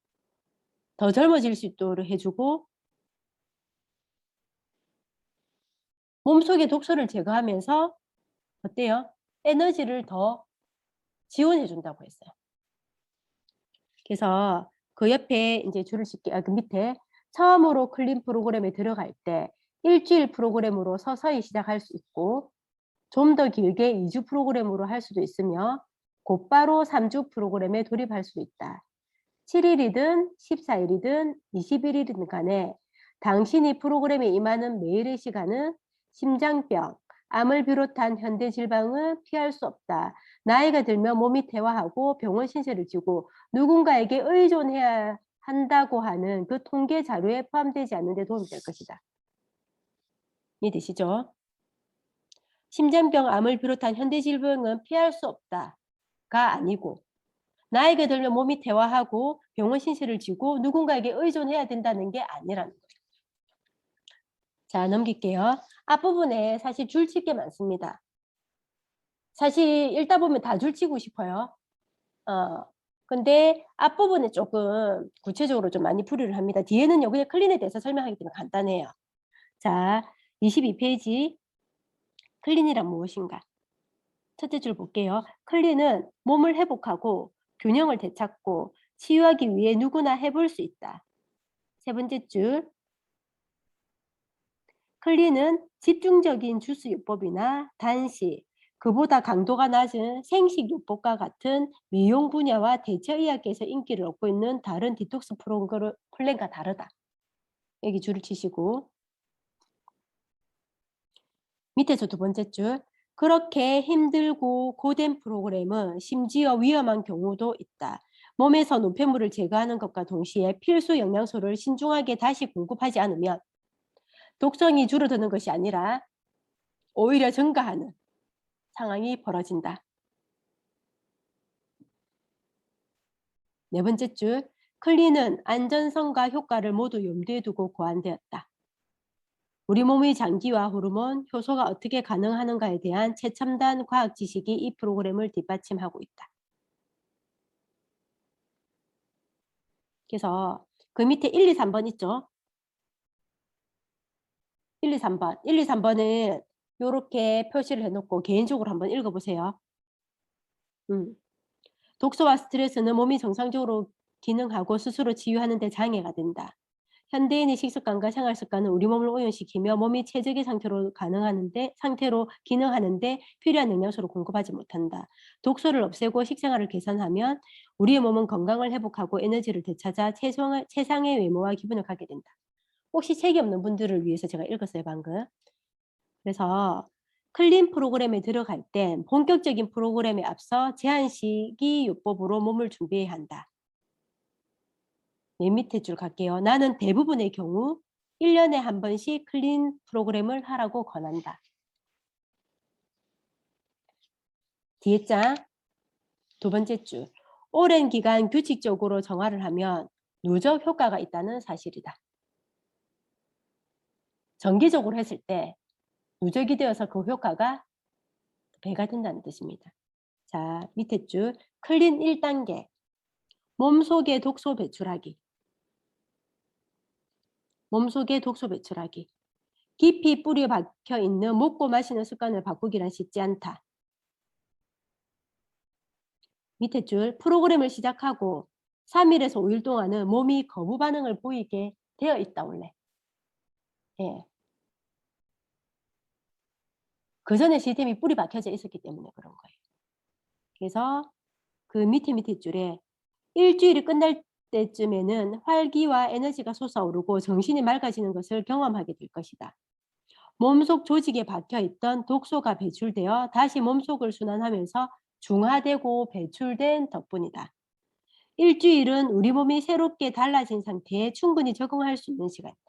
더 젊어질 수 있도록 해주고 몸속의 독소를 제거하면서 어때요? 에너지를 더 지원해 준다고 했어요. 그래서 그 옆에 이제 줄을 칠게 그 밑에 처음으로 클린 프로그램에 들어갈 때 일주일 프로그램으로 서서히 시작할 수 있고 좀 더 길게 2주 프로그램으로 할 수도 있으며 곧바로 3주 프로그램에 돌입할 수도 있다. 7일이든 14일이든 21일이든 간에 당신이 프로그램에 임하는 매일의 시간은 심장병, 암을 비롯한 현대 질병은 피할 수 없다. 나이가 들면 몸이 퇴화하고 병원 신세를 지고 누군가에게 의존해야 한다고 하는 그 통계 자료에 포함되지 않는 데 도움이 될 것이다. 이해되시죠? 심장병, 암을 비롯한 현대 질병은 피할 수 없다가 아니고 나이가 들면 몸이 퇴화하고 병원 신세를 지고 누군가에게 의존해야 된다는 게 아니라는 거예요. 자, 넘길게요. 앞부분에 사실 줄칠 게 많습니다. 사실 읽다 보면 다 줄치고 싶어요. 근데 앞부분에 조금 구체적으로 좀 많이 풀이를 합니다. 뒤에는요, 그냥 클린에 대해서 설명하기 때문에 간단해요. 자, 22페이지. 클린이란 무엇인가? 첫째 줄 볼게요. 클린은 몸을 회복하고 균형을 되찾고 치유하기 위해 누구나 해볼 수 있다. 세 번째 줄. 클린은 집중적인 주스 요법이나 단식, 그보다 강도가 낮은 생식 요법과 같은 미용 분야와 대처의학계에서 인기를 얻고 있는 다른 디톡스 프로그램과 다르다. 여기 줄을 치시고 밑에서 두 번째 줄. 그렇게 힘들고 고된 프로그램은 심지어 위험한 경우도 있다. 몸에서 노폐물을 제거하는 것과 동시에 필수 영양소를 신중하게 다시 공급하지 않으면 독성이 줄어드는 것이 아니라 오히려 증가하는 상황이 벌어진다. 네 번째 줄. 클린은 안전성과 효과를 모두 염두에 두고 고안되었다. 우리 몸의 장기와 호르몬, 효소가 어떻게 가능하는가에 대한 최첨단 과학 지식이 이 프로그램을 뒷받침하고 있다. 그래서 그 밑에 1, 2, 3번 있죠? 1, 2, 3번. 1, 2, 3번은 요렇게 표시를 해놓고 개인적으로 한번 읽어보세요. 독소와 스트레스는 몸이 정상적으로 기능하고 스스로 치유하는 데 장애가 된다. 현대인의 식습관과 생활 습관은 우리 몸을 오염시키며 몸이 최적의 상태로 기능하는데 필요한 영양소를 공급하지 못한다. 독소를 없애고 식생활을 개선하면 우리의 몸은 건강을 회복하고 에너지를 되찾아 최상의 외모와 기분을 갖게 된다. 혹시 책이 없는 분들을 위해서 제가 읽었어요, 방금. 그래서 클린 프로그램에 들어갈 땐 본격적인 프로그램에 앞서 제한 시기 요법으로 몸을 준비해야 한다. 맨 밑에 줄 갈게요. 나는 대부분의 경우 1년에 한 번씩 클린 프로그램을 하라고 권한다. 뒤에 장 두 번째 줄. 오랜 기간 규칙적으로 정화를 하면 누적 효과가 있다는 사실이다. 정기적으로 했을 때 누적이 되어서 그 효과가 배가 된다는 뜻입니다. 자, 밑에 줄. 클린 1단계. 몸속에 독소 배출하기. 몸속에 독소 배출하기. 깊이 뿌리 박혀 있는 먹고 마시는 습관을 바꾸기란 쉽지 않다. 밑에 줄. 프로그램을 시작하고 3일에서 5일 동안은 몸이 거부 반응을 보이게 되어 있다 원래. 예. 그 전에 시스템이 뿌리 박혀져 있었기 때문에 그런 거예요. 그래서 그 밑에 줄에 일주일이 끝날 때쯤에는 활기와 에너지가 솟아오르고 정신이 맑아지는 것을 경험하게 될 것이다. 몸속 조직에 박혀있던 독소가 배출되어 다시 몸속을 순환하면서 중화되고 배출된 덕분이다. 일주일은 우리 몸이 새롭게 달라진 상태에 충분히 적응할 수 있는 시간이다.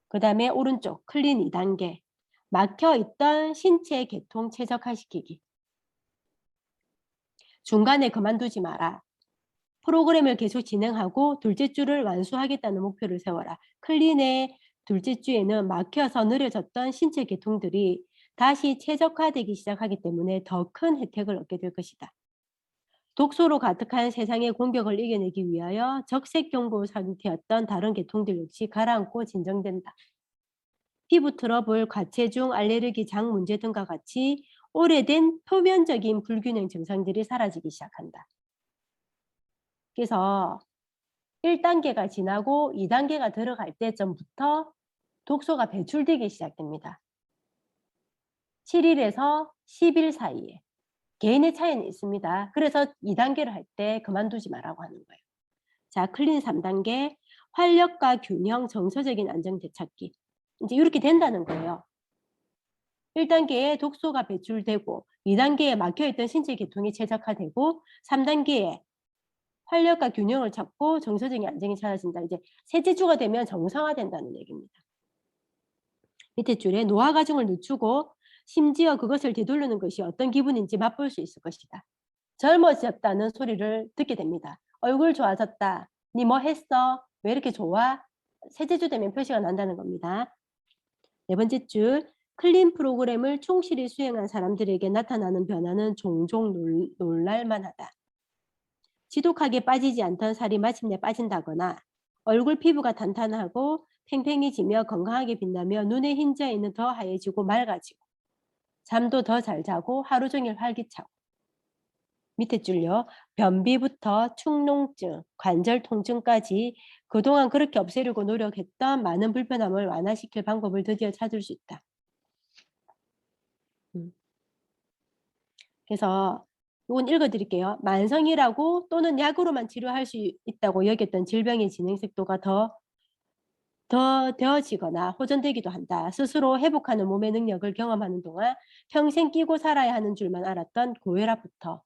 그 다음에 오른쪽 클린 2단계. 막혀있던 신체 계통 최적화시키기. 중간에 그만두지 마라. 프로그램을 계속 진행하고 둘째 주를 완수하겠다는 목표를 세워라. 클린의 둘째 주에는 막혀서 느려졌던 신체 계통들이 다시 최적화되기 시작하기 때문에 더 큰 혜택을 얻게 될 것이다. 독소로 가득한 세상의 공격을 이겨내기 위하여 적색 경보 상태였던 다른 계통들 역시 가라앉고 진정된다. 피부 트러블, 과체중, 알레르기, 장 문제 등과 같이 오래된 표면적인 불균형 증상들이 사라지기 시작한다. 그래서 1단계가 지나고 2단계가 들어갈 때쯤부터 독소가 배출되기 시작됩니다. 7일에서 10일 사이에. 개인의 차이는 있습니다. 그래서 2단계를 할 때 그만두지 말라고 하는 거예요. 자, 클린 3단계, 활력과 균형, 정서적인 안정 되찾기. 이제 이렇게 된다는 거예요. 1단계에 독소가 배출되고 2단계에 막혀있던 신체 계통이 최적화되고 3단계에 활력과 균형을 찾고 정서적인 안정이 찾아진다. 이제 셋째 주가 되면 정상화된다는 얘기입니다. 밑에 줄에 노화 과정을 늦추고 심지어 그것을 되돌리는 것이 어떤 기분인지 맛볼 수 있을 것이다. 젊어졌다는 소리를 듣게 됩니다. 얼굴 좋아졌다. 니 뭐 했어? 왜 이렇게 좋아? 셋째 주 되면 표시가 난다는 겁니다. 네 번째 줄, 클린 프로그램을 충실히 수행한 사람들에게 나타나는 변화는 종종 놀랄만하다. 지독하게 빠지지 않던 살이 마침내 빠진다거나 얼굴 피부가 탄탄하고 팽팽해지며 건강하게 빛나며 눈에 흰자 있는 더 하얘지고 맑아지고 잠도 더 잘 자고 하루 종일 활기차고 밑에 줄요. 변비부터 축농증, 관절 통증까지 그동안 그렇게 없애려고 노력했던 많은 불편함을 완화시킬 방법을 드디어 찾을 수 있다. 그래서 이건 읽어드릴게요. 만성이라고 또는 약으로만 치료할 수 있다고 여겼던 질병의 진행 속도가 더 되어지거나 호전되기도 한다. 스스로 회복하는 몸의 능력을 경험하는 동안 평생 끼고 살아야 하는 줄만 알았던 고혈압부터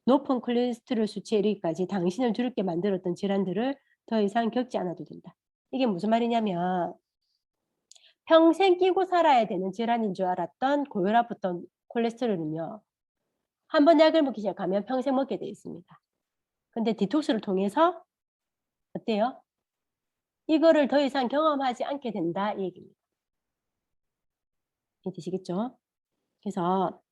높은 콜레스테롤 수치에 이르기까지 당신을 두렵게 만들었던 질환들을 더 이상 겪지 않아도 된다. 이게 무슨 말이냐면 평생 끼고 살아야 되는 질환인 줄 알았던 고혈압부터 콜레스테롤은요. 한번 약을 먹기 시작하면 평생 먹게 돼 있습니다. 근데 디톡스를 통해서 어때요? 이거를 더 이상 경험하지 않게 된다 이 얘기입니다. 이해되시겠죠? 그래서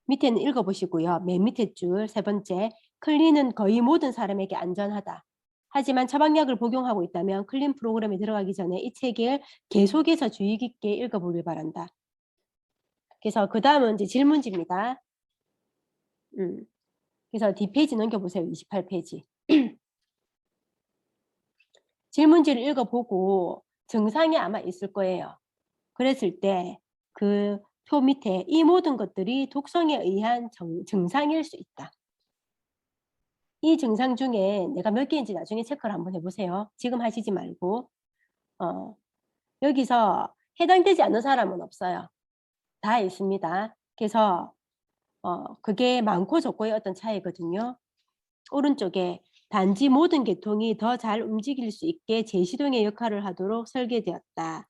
밑에는 읽어보시고요. 맨 밑에 줄 세 번째, 클린은 거의 모든 사람에게 안전하다. 하지만 처방약을 복용하고 있다면 클린 프로그램에 들어가기 전에 이 책을 계속해서 주의 깊게 읽어보길 바란다. 그래서 그 다음은 이제 질문지입니다. 그래서 뒷페이지 넘겨보세요. 28페이지. 질문지를 읽어보고 증상이 아마 있을 거예요. 그랬을 때 그 표 밑에 이 모든 것들이 독성에 의한 증상일 수 있다. 이 증상 중에 내가 몇 개인지 나중에 체크를 한번 해보세요. 지금 하시지 말고. 여기서 해당되지 않는 사람은 없어요. 다 있습니다. 그래서 그게 많고 적고의 어떤 차이거든요. 오른쪽에 단지 모든 계통이 더 잘 움직일 수 있게 제시동의 역할을 하도록 설계되었다.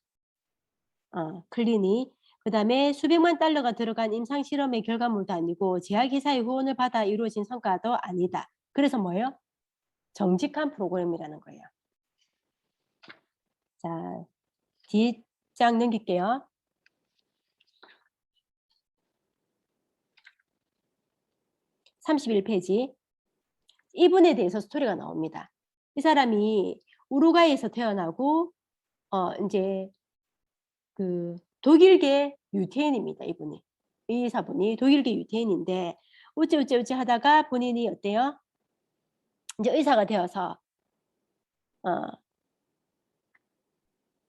클린이. 그 다음에 수백만 달러가 들어간 임상실험의 결과물도 아니고 제약회사의 후원을 받아 이루어진 성과도 아니다. 그래서 뭐예요? 정직한 프로그램이라는 거예요. 자, 뒷장 넘길게요. 31페이지. 이분에 대해서 스토리가 나옵니다. 이 사람이 우루과이에서 태어나고 이제 그 독일계 유태인입니다. 이분이. 이 의사분이 독일계 유태인인데 어찌 하다가 본인이 어때요? 이제 의사가 되어서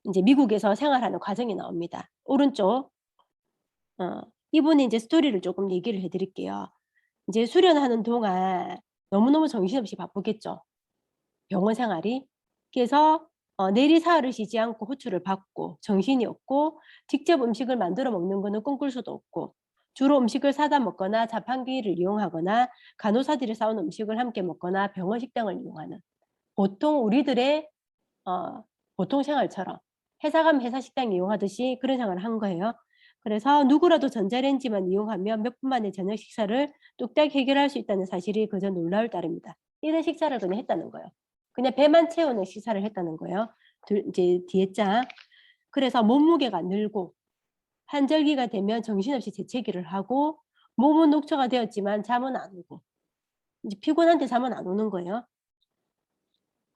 이제 미국에서 생활하는 과정이 나옵니다. 오른쪽. 이분이 이제 스토리를 조금 얘기를 해드릴게요. 이제 수련하는 동안 너무너무 정신없이 바쁘겠죠. 병원 생활이. 그래서 내리사흘을 쉬지 않고 호출을 받고 정신이 없고 직접 음식을 만들어 먹는 거는 꿈꿀 수도 없고 주로 음식을 사다 먹거나 자판기를 이용하거나 간호사들이 싸온 음식을 함께 먹거나 병원 식당을 이용하는 보통 우리들의 보통 생활처럼 회사 가면 회사 식당 이용하듯이 그런 생활을 한 거예요. 그래서 누구라도 전자레인지만 이용하면 몇 분 만에 저녁 식사를 뚝딱 해결할 수 있다는 사실이 그저 놀라울 따름이다. 이런 식사를 그냥 했다는 거예요. 그냥 배만 채우는 식사를 했다는 거예요. 이제 뒤에 장. 그래서 몸무게가 늘고 환절기가 되면 정신없이 재채기를 하고 몸은 녹초가 되었지만 잠은 안 오고 이제 피곤한데 잠은 안 오는 거예요.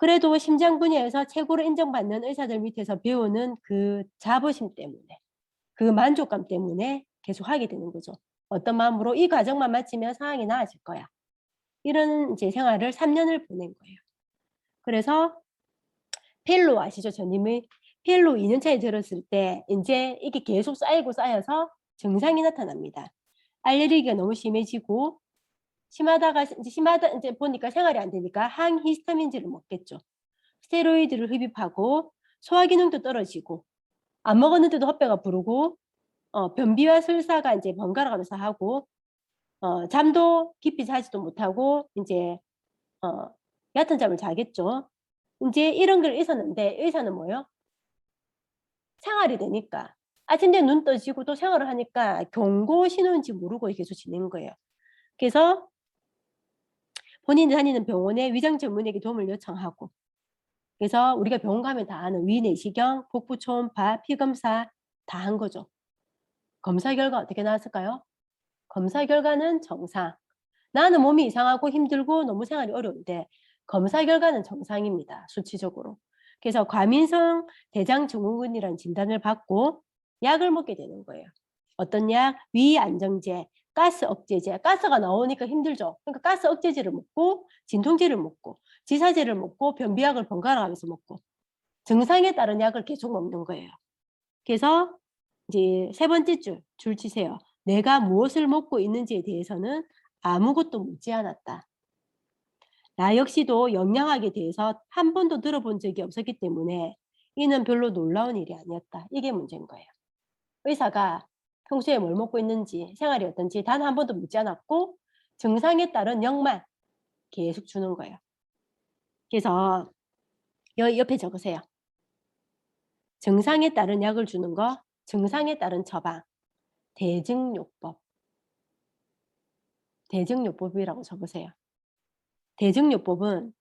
그래도 심장 분야에서 최고로 인정받는 의사들 밑에서 배우는 그 자부심 때문에, 그 만족감 때문에 계속 하게 되는 거죠. 어떤 마음으로 이 과정만 마치면 상황이 나아질 거야. 이런 이제 생활을 3년을 보낸 거예요. 그래서 펠로우 아시죠? 전임의 펠로우 2년 차에 들었을 때 인제 이게 계속 쌓이고 쌓여서 증상이 나타납니다. 알레르기가 너무 심해지고 심하다가 인제 심하다 인제 보니까 생활이 안 되니까 항히스타민제를 먹겠죠. 스테로이드를 흡입하고 소화 기능도 떨어지고 안 먹었는데도 헛배가 부르고 변비와 설사가 인제 번갈아 가면서 하고 잠도 깊이 자지도 못하고 인제 어 얕은 잠을 자겠죠. 인제 이런 게 있었는데 의사는 뭐예요? 생활이 되니까 아침에 눈 떠지고 또 생활을 하니까 경고 신호인지 모르고 계속 지낸 거예요. 그래서 본인이 다니는 병원에 위장 전문의에게 도움을 요청하고 그래서 우리가 병원 가면 다 아는 위내시경, 복부 초음파, 피 검사 다 한 거죠. 검사 결과 어떻게 나왔을까요? 검사 결과는 정상. 나는 몸이 이상하고 힘들고 너무 생활이 어려운데 검사 결과는 정상입니다, 수치적으로. 그래서 과민성 대장 증후군이라는 진단을 받고 약을 먹게 되는 거예요. 어떤 약? 위안정제, 가스 억제제. 가스가 나오니까 힘들죠. 그러니까 가스 억제제를 먹고 진통제를 먹고 지사제를 먹고 변비약을 번갈아 가면서 먹고 증상에 따른 약을 계속 먹는 거예요. 그래서 이제 세 번째 줄 치세요. 내가 무엇을 먹고 있는지에 대해서는 아무것도 묻지 않았다. 나 역시도 영양학에 대해서 한 번도 들어본 적이 없었기 때문에 이는 별로 놀라운 일이 아니었다. 이게 문제인 거예요. 의사가 평소에 뭘 먹고 있는지 생활이 어떤지 단 한 번도 묻지 않았고 증상에 따른 약만 계속 주는 거예요. 그래서 옆에 적으세요. 증상에 따른 약을 주는 거, 증상에 따른 처방, 대증요법. 대증요법이라고 적으세요. 대증요법은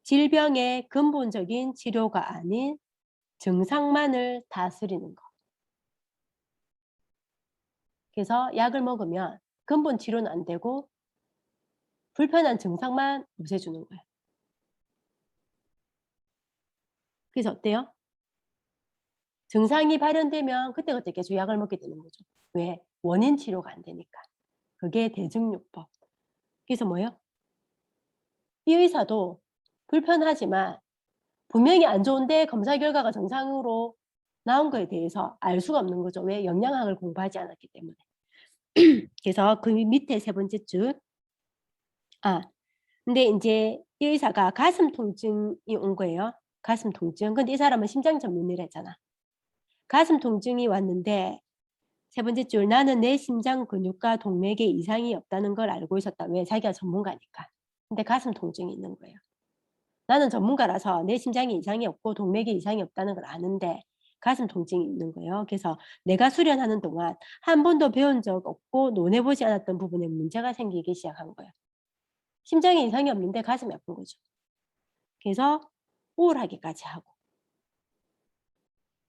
질병의 근본적인 치료가 아닌 증상만을 다스리는 거. 그래서 약을 먹으면 근본 치료는 안 되고 불편한 증상만 없애주는 거예요. 그래서 어때요? 증상이 발현되면 그때그때 계속 약을 먹게 되는 거죠. 왜? 원인 치료가 안 되니까. 그게 대증요법. 그래서 뭐예요? 이 의사도 불편하지만 분명히 안 좋은데 검사 결과가 정상으로 나온 거에 대해서 알 수가 없는 거죠. 왜? 영양학을 공부하지 않았기 때문에. 그래서 그 밑에 세 번째 줄. 아, 근데 인제 이 의사가 가슴 통증이 온 거예요. 가슴 통증. 근데 이 사람은 심장 전문의를 했잖아. 가슴 통증이 왔는데 세 번째 줄 "나는 내 심장 근육과 동맥에 이상이 없다는 걸 알고 있었다." 왜? 자기가 전문가니까. 근데 가슴 통증이 있는 거예요. 나는 전문가라서 내 심장에 이상이 없고 동맥에 이상이 없다는 걸 아는데 가슴 통증이 있는 거예요. 그래서 내가 수련하는 동안 한 번도 배운 적 없고 논해 보지 않았던 부분에 문제가 생기기 시작한 거예요. 심장에 이상이 없는데 가슴이 아픈 거죠. 그래서 우울하기까지 하고.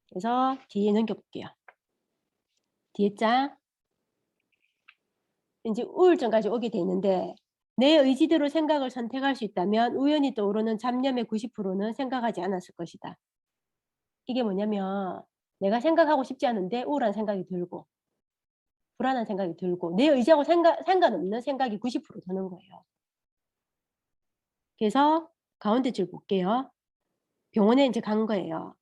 그래서 뒤에 넘겨 볼게요. 뒤에 장. 인제 우울증까지 오게 되는데 내 의지대로 생각을 선택할 수 있다면 우연히 떠오르는 잡념의 90%는 생각하지 않았을 것이다. 이게 뭐냐면 내가 생각하고 싶지 않은데 우울한 생각이 들고 불안한 생각이 들고 내 의지하고 상관없는 생각이 90% 드는 거예요. 그래서 가운데 줄 볼게요. 병원에 인제 간 거예요.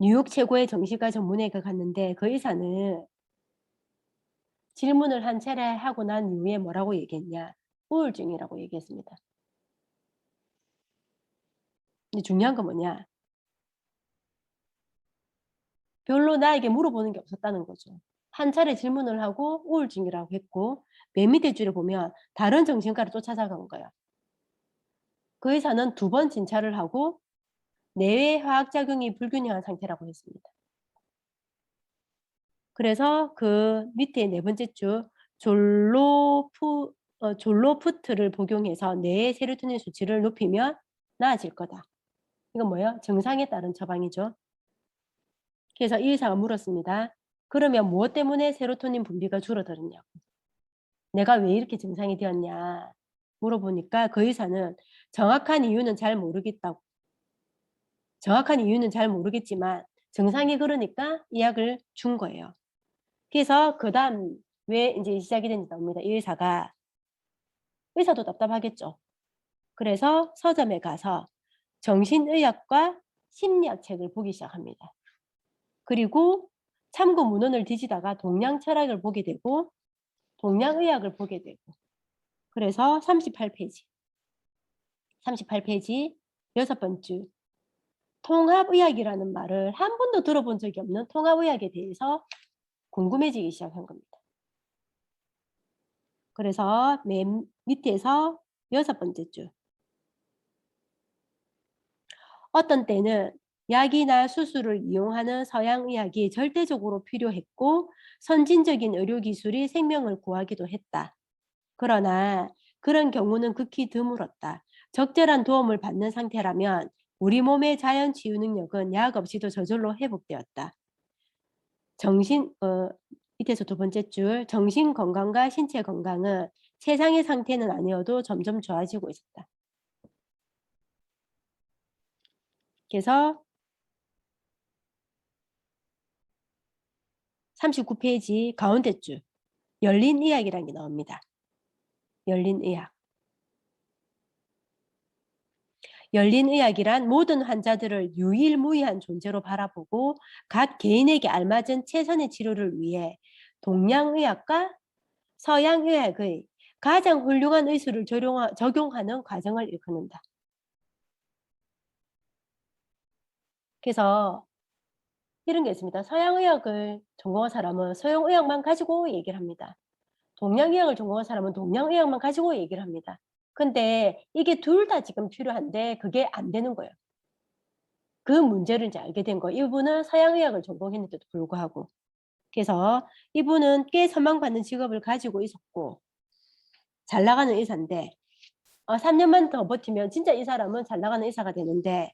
뉴욕 최고의 정신과 전문의가 갔는데 그 의사는 질문을 한 차례 하고 난 이후에 뭐라고 얘기했냐. 우울증이라고 얘기했습니다. 근데 중요한 건 뭐냐. 별로 나에게 물어보는 게 없었다는 거죠. 한 차례 질문을 하고 우울증이라고 했고 맨 밑에 줄에 보면 다른 정신과를 또 찾아간 거예요. 그 의사는 2번 진찰을 하고 뇌의 화학작용이 불균형한 상태라고 했습니다. 그래서 그 밑에 네 번째 줄 졸로푸트를 복용해서 뇌의 세로토닌 수치를 높이면 나아질 거다. 이건 뭐예요? 증상에 따른 처방이죠. 그래서 이 의사가 물었습니다. 그러면 무엇 때문에 세로토닌 분비가 줄어들었냐고. 내가 왜 이렇게 증상이 되었냐. 물어보니까 그 의사는 정확한 이유는 잘 모르겠다고. 정확한 이유는 잘 모르겠지만 증상이 그러니까 이 약을 준 거예요. 그래서 그다음 왜 이제 시작이 됐는지 나옵니다. 이 의사가 의사도 답답하겠죠. 그래서 서점에 가서 정신의학과 심리학 책을 보기 시작합니다. 그리고 참고 문헌을 뒤지다가 동양 철학을 보게 되고 동양의학을 보게 되고 그래서 38페이지 38페이지 여섯 번째 통합의학이라는 말을 한 번도 들어본 적이 없는 통합의학에 대해서 궁금해지기 시작한 겁니다. 그래서 맨 밑에서 여섯 번째 줄 어떤 때는 약이나 수술을 이용하는 서양의학이 절대적으로 필요했고 선진적인 의료기술이 생명을 구하기도 했다. 그러나 그런 경우는 극히 드물었다. 적절한 도움을 받는 상태라면 우리 몸의 자연 치유 능력은 약 없이도 저절로 회복되었다. 밑에서 두 번째 줄 정신 건강과 신체 건강은 최상의 상태는 아니어도 점점 좋아지고 있었다. 그래서 39페이지 가운데 줄 열린 의학이라는 게 나옵니다. 열린 의학. 열린 의학이란 모든 환자들을 유일무이한 존재로 바라보고 각 개인에게 알맞은 최선의 치료를 위해 동양의학과 서양의학의 가장 훌륭한 의술을 적용하는 과정을 일컫는다. 그래서 이런 게 있습니다. 서양의학을 전공한 사람은 서양의학만 가지고 얘기를 합니다. 동양의학을 전공한 사람은 동양의학만 가지고 얘기를 합니다. 근데 이게 둘 다 지금 필요한데 그게 안 되는 거예요. 그 문제를 이제 알게 된 거예요. 이분은 서양의학을 전공했는데도 불구하고. 그래서 이분은 꽤 선망받는 직업을 가지고 있었고 잘 나가는 의사인데 3년만 더 버티면 진짜 이 사람은 잘 나가는 의사가 되는데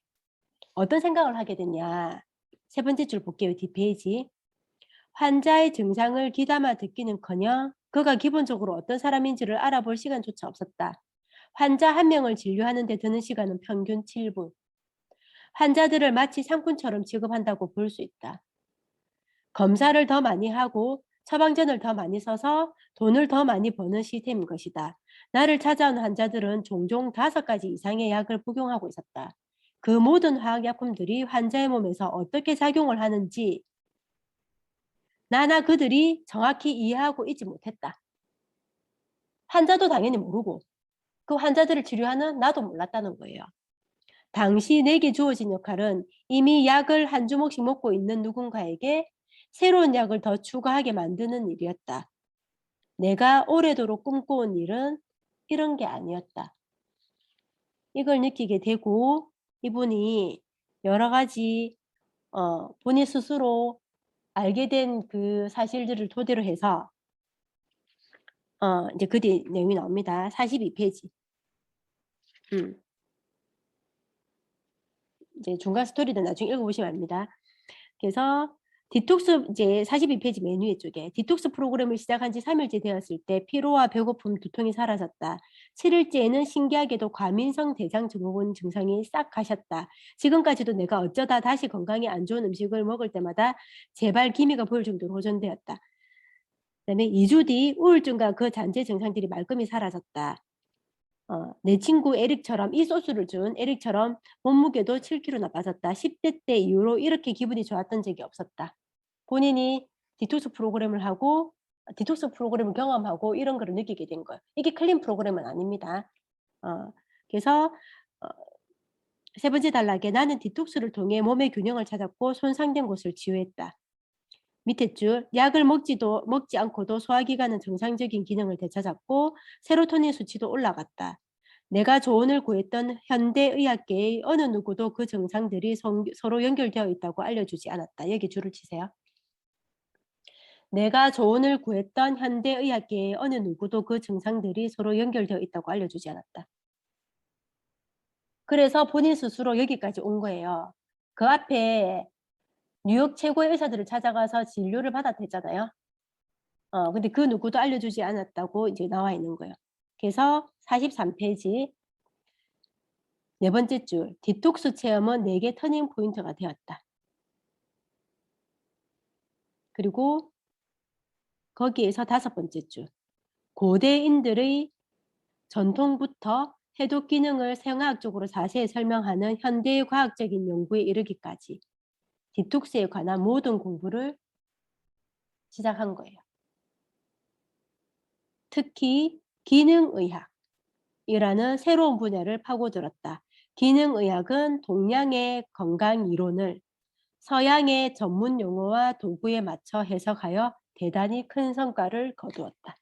어떤 생각을 하게 됐냐. 세 번째 줄 볼게요. 뒷페이지. 환자의 증상을 귀담아 듣기는커녕 그가 기본적으로 어떤 사람인지를 알아볼 시간조차 없었다. 환자 한 명을 진료하는 데 드는 시간은 평균 7분. 환자들을 마치 상품처럼 취급한다고 볼 수 있다. 검사를 더 많이 하고 처방전을 더 많이 써서 돈을 더 많이 버는 시스템인 것이다. 나를 찾아온 환자들은 종종 5가지 이상의 약을 복용하고 있었다. 그 모든 화학약품들이 환자의 몸에서 어떻게 작용을 하는지 나나 그들이 정확히 이해하고 있지 못했다. 환자도 당연히 모르고 그 환자들을 치료하는 나도 몰랐다는 거예요. 당시 내게 주어진 역할은 이미 약을 한 주먹씩 먹고 있는 누군가에게 새로운 약을 더 추가하게 만드는 일이었다. 내가 오래도록 꿈꿔온 일은 이런 게 아니었다. 이걸 느끼게 되고 이분이 여러 가지 본인 스스로 알게 된 그 사실들을 토대로 해서 이제 그 뒤에 내용이 나옵니다. 42페이지. 이제 중간 스토리도 나중에 읽어보시면 압니다. 그래서 디톡스 이제 42페이지 맨 위에 쪽에 디톡스 프로그램을 시작한 지 3일째 되었을 때 피로와 배고픔, 두통이 사라졌다. 7일째에는 신기하게도 과민성 대장 증후군 증상이 싹 가셨다. 지금까지도 내가 어쩌다 다시 건강에 안 좋은 음식을 먹을 때마다 제발 기미가 보일 정도로 호전되었다. 그다음에 2주 뒤 우울증과 그 잔재 증상들이 말끔히 사라졌다. 내 친구 에릭처럼 이 소스를 준 에릭처럼 몸무게도 7kg나 빠졌다. 10대 때 이후로 이렇게 기분이 좋았던 적이 없었다. 본인이 디톡스 프로그램을 하고 디톡스 프로그램을 경험하고 이런 거를 느끼게 된 거예요. 이게 클린 프로그램은 아닙니다. 그래서 어, 세 번째 단락에 나는 디톡스를 통해 몸의 균형을 찾았고 손상된 곳을 치유했다. 밑에 줄 약을 먹지 않고도 소화기관은 정상적인 기능을 되찾았고 세로토닌 수치도 올라갔다. 내가 조언을 구했던 현대의학계의 어느 누구도 그 증상들이 서로 연결되어 있다고 알려주지 않았다. 여기 줄을 치세요. 내가 조언을 구했던 현대의학계의 어느 누구도 그 증상들이 서로 연결되어 있다고 알려주지 않았다. 그래서 본인 스스로 여기까지 온 거예요. 그 앞에 뉴욕 최고의 의사들을 찾아가서 진료를 받았댔잖아요. 근데 그 누구도 알려주지 않았다고 이제 나와 있는 거예요. 그래서 43페이지 네 번째 줄, 디톡스 체험은 내게 터닝 포인트가 되었다. 그리고 거기에서 다섯 번째 줄, 고대인들의 전통부터 해독 기능을 생화학적으로 자세히 설명하는 현대의 과학적인 연구에 이르기까지 디톡스에 관한 모든 공부를 시작한 거예요. 특히 기능의학이라는 새로운 분야를 파고들었다. 기능의학은 동양의 건강 이론을 서양의 전문 용어와 도구에 맞춰 해석하여 대단히 큰 성과를 거두었다.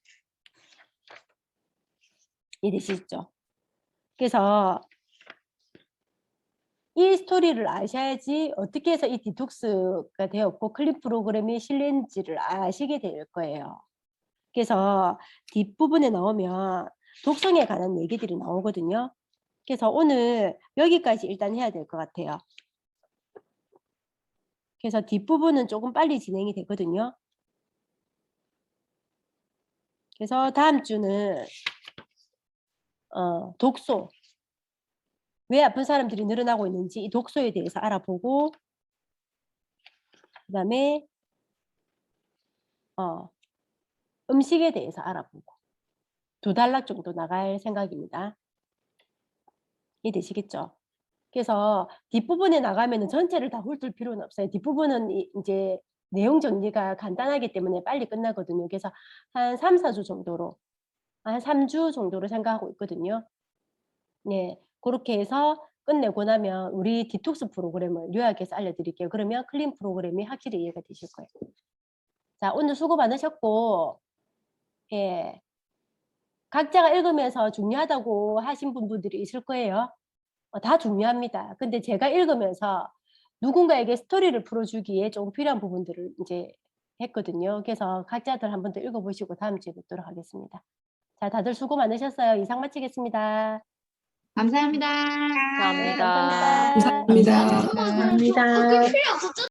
이해되시죠? 그래서 이 스토리를 아셔야지 어떻게 해서 이 디톡스가 되었고 클립 프로그램이 실린지를 아시게 될 거예요. 그래서 뒷부분에 나오면 독성에 관한 얘기들이 나오거든요. 그래서 오늘 여기까지 일단 해야 될 것 같아요. 그래서 뒷부분은 조금 빨리 진행이 되거든요. 그래서 다음 주는 독소, 왜 아픈 사람들이 늘어나고 있는지 이 독소에 대해서 알아보고, 그 다음에 음식에 대해서 알아보고 2단락 정도 나갈 생각입니다. 이해되시겠죠? 그래서 뒷부분에 나가면은 전체를 다 훑을 필요는 없어요. 뒷부분은 이제 내용 정리가 간단하기 때문에 빨리 끝나거든요. 그래서 한 3, 4주 정도로, 한 3주 정도로 생각하고 있거든요. 네, 그렇게 해서 끝내고 나면 우리 디톡스 프로그램을 요약해서 알려드릴게요. 그러면 클린 프로그램이 확실히 이해가 되실 거예요. 자, 오늘 수고 많으셨고, 예, 각자가 읽으면서 중요하다고 하신 분들이 있을 거예요. 다 중요합니다. 근데 제가 읽으면서 누군가에게 스토리를 풀어주기에 조금 필요한 부분들을 이제 했거든요. 그래서 각자들 한 번 더 읽어보시고 다음 주에 뵙도록 하겠습니다. 자, 다들 수고 많으셨어요. 이상 마치겠습니다. 감사합니다. 네, 감사합니다. 감사합니다. 감사합니다. 감사합니다.